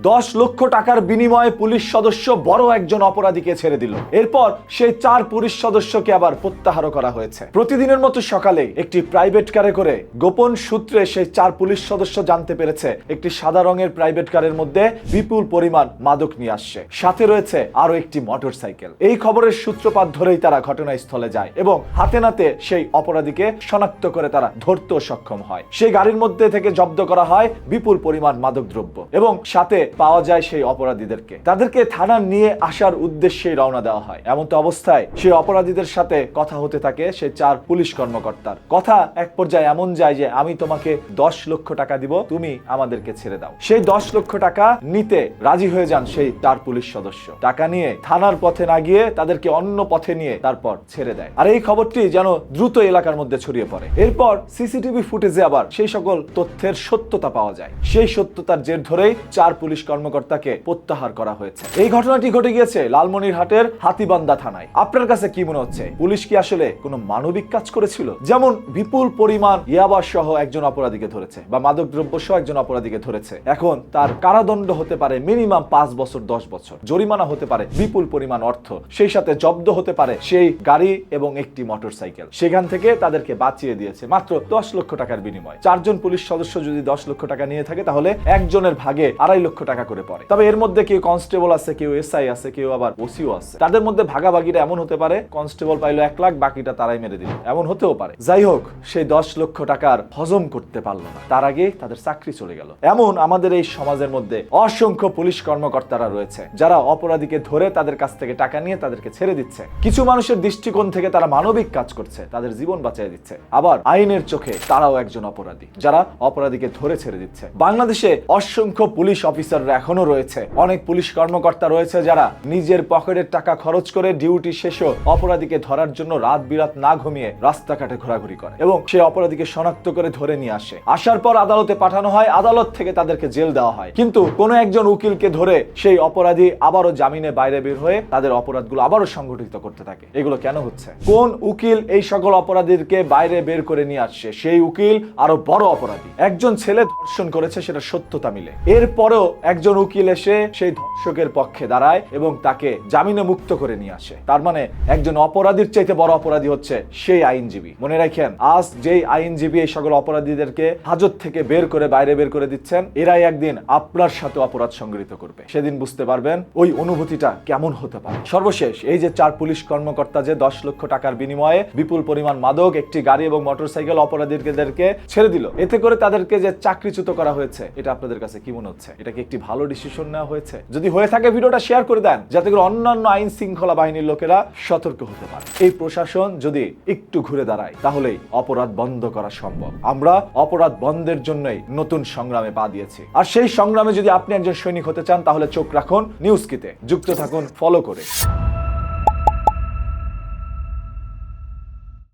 10 লক্ষ টাকার বিনিময়ে পুলিশ সদস্য বড় একজন অপরাধীকে ছেড়ে দিল। এরপর সেই 4 পুলিশ সদস্যকে আবার প্রত্যাহার করা হয়েছে। প্রতিদিনের মতো সকালে একটি প্রাইভেট কারে করে গোপন সূত্রে সেই 4 পুলিশ সদস্য জানতে পেরেছে একটি সাদা রঙের প্রাইভেট কারের মধ্যে বিপুল পরিমাণ মাদক নিয়ে আসছে, সাথে রয়েছে আরো একটি মোটরসাইকেল। এই খবরের সূত্রপাত ধরেই তারা ঘটনাস্থলে যায় এবং হাতে নাতে সেই অপরাধীকে শনাক্ত করে তারা ধরতেও সক্ষম হয়। সেই গাড়ির মধ্যে থেকে জব্দ করা হয় বিপুল পরিমাণ মাদক দ্রব্য এবং সাথে পাওয়া যায় সেই অপরাধীদেরকে। তাদেরকে থানা নিয়ে আসার উদ্দেশ্যে রওনা দেওয়া হয়। এমন তো অবস্থায় সেই অপরাধীদের সাথে কথা হতে থাকে সেই 4 পুলিশ কর্মকর্তার। কথা এক পর্যায়ে এমন যায় যে আমি তোমাকে 10 লক্ষ টাকা দিব, তুমি আমাদেরকে ছেড়ে দাও। সেই 10 লক্ষ টাকা নিতে রাজি হয়ে যান সেই 4 পুলিশ সদস্য। টাকা নিয়ে থানার পথে না গিয়ে তাদেরকে অন্য পথে নিয়ে তারপর ছেড়ে দেয়। আর এই খবরটি যেন দ্রুত এলাকার মধ্যে ছড়িয়ে পড়ে। এরপর সিসিটিভি ফুটেজে আবার সেই সকল তথ্যের সত্যতা পাওয়া যায়। সেই সত্যতার জের ধরেই 4 পুলিশ কর্মকর্তাকে প্রত্যাহার করা হয়েছে। এই ঘটনাটি ঘটে গিয়েছে লালমনিরহাটের হাতীবান্ধা থানায়। আপনার কাছে কি মনে হচ্ছে, পুলিশ কি আসলে কোনো মানবিক কাজ করেছিল? যেমন বিপুল পরিমাণ ইয়াবা সহ একজন অপরাধীকে ধরেছে বা মাদক দ্রব্য সহ একজন অপরাধীকে ধরেছে। এখন তার কারাদণ্ড হতে পারে মিনিমাম 5 বছর 10 বছর, জরিমানা হতে পারে বিপুল পরিমাণ অর্থ, সেই সাথে জব্দ হতে পারে সেই গাড়ি এবং একটি মোটরসাইকেল। সেখান থেকে তাদেরকে বাঁচিয়ে দিয়েছে মাত্র 10 লক্ষ টাকার বিনিময়ে। 4 জন পুলিশ সদস্য যদি 10 লক্ষ টাকা নিয়ে থাকে তাহলে একজনের ভাগে 2.5 লক্ষ টাকা করে পড়ে। তবে এর মধ্যে কেউ কনস্টেবল আছে, কেউ এসআই আছে, কেউ আবার ওসিও আছে। তাদের মধ্যে ভাগাভাগিটা এমন হতে পারে কনস্টেবল পাইলো 1 লাখ, বাকিটা তারাই মেরে দিল, এমন হতেও পারে। যাই হোক, সেই 10 লক্ষ টাকার হজম করতে পারলো না, তার আগে তাদের চাকরি চলে গেল। এমন আমাদের এই সমাজের মধ্যে অসংখ্য পুলিশ কর্মকর্তারা রয়েছে যারা অপরাধীকে ধরে তাদের কাছ থেকে টাকা নিয়ে তাদেরকে ছেড়ে দিচ্ছে। কিছু মানুষের দৃষ্টিকোণ থেকে তারা মানবিক কাজ করছে, তাদের জীবন বাঁচিয়ে দিচ্ছে। আবার আইনের চোখে তারাও একজন অপরাধী যারা অপরাধীকে ধরে ছেড়ে দিচ্ছে। বাংলাদেশে অসংখ্য পুলিশ অফিসাররা এখনো রয়েছে। অনেক পুলিশ কর্মকর্তা রয়েছে যারা নিজের পকেটের টাকা খরচ করে ডিউটি শেষে অপরাধীকে ধরার জন্য রাত বিরাত না ঘুমিয়ে রাস্তাঘাটে ঘোরাঘুরি করে এবং সেই অপরাধীকে শনাক্ত করে ধরে নিয়ে আসে। আসার পর আদালতে পাঠানো হয়, আদালত থেকে তাদেরকে জেল দেওয়া হয়। কিন্তু কোন একজন উকিলকে ধরে সেই অপরাধী আবারও জামিনে বাইরে বের হয়ে তাদের অপরাধগুলো আবারও সংগঠিত করতে থাকে। এগুলো কেন হচ্ছে? কোন উকিল এই সকল অপরাধীকে বাইরে বের করে নিয়ে আসছে? সেই উকিল আরো বড় অপরাধী। একজন ছেলে ধর্ষণ করেছে, সেটা সত্যতা মিলে। এরপরেও একজন উকিল এসে সেই ধর্ষকের পক্ষে দাঁড়ায় এবং তাকে জামিনে মুক্ত করে নিয়ে আসে। তার মানে একজন অপরাধীর চাইতে বড় অপরাধী হচ্ছে সেই আইনজীবী। মনে রাখেন, আজ যেই আইনজীবী এই সকল অপরাধীদেরকে হাজত থেকে বের করে বাইরে বের করে দিচ্ছেন, এরাই একদিন আপনার সাথে অপরাধ সংগঠিত করবে। সেদিন বুঝতে পারবেন ওই অনুভূতিটা কেমন হতে পারে। সর্বশেষ এই যে 4 পুলিশ কর্মকর্তা যে 10 লক্ষ টাকার বিনিময়ে বিপুল পরিমাণ মাদক, একটি গাড়ি এবং মোটরসাইকেল অপরাধীদেরকে ছেড়ে দিল, এতে করে তাদেরকে যে চাকরিচ্যুত করা হয়েছে, এটা আপনাদের কাছে কি মনে হচ্ছে? এটা কি একটি ভালো ডিসিশন নেওয়া হয়েছে? যদি হয়ে থাকে ভিডিওটা শেয়ার করে দেন, যাতে করে অন্যান্য আইন শৃঙ্খলা বাহিনীর লোকেরা সতর্ক হতে পারে। এই প্রশাসন যদি একটু ঘুরে দাঁড়ায় তাহলেই অপরাধ বন্ধ করা সম্ভব। আমরা অপরাধ বন্ধের জন্যই নতুন সংগ্রামে পা দিয়েছি। আর সেই সংগ্রামে যদি আপনি একজন সৈনিক হতে চান তাহলে চোখ রাখুন নিউজ কিতে, যুক্ত থাকুন ফলো করে।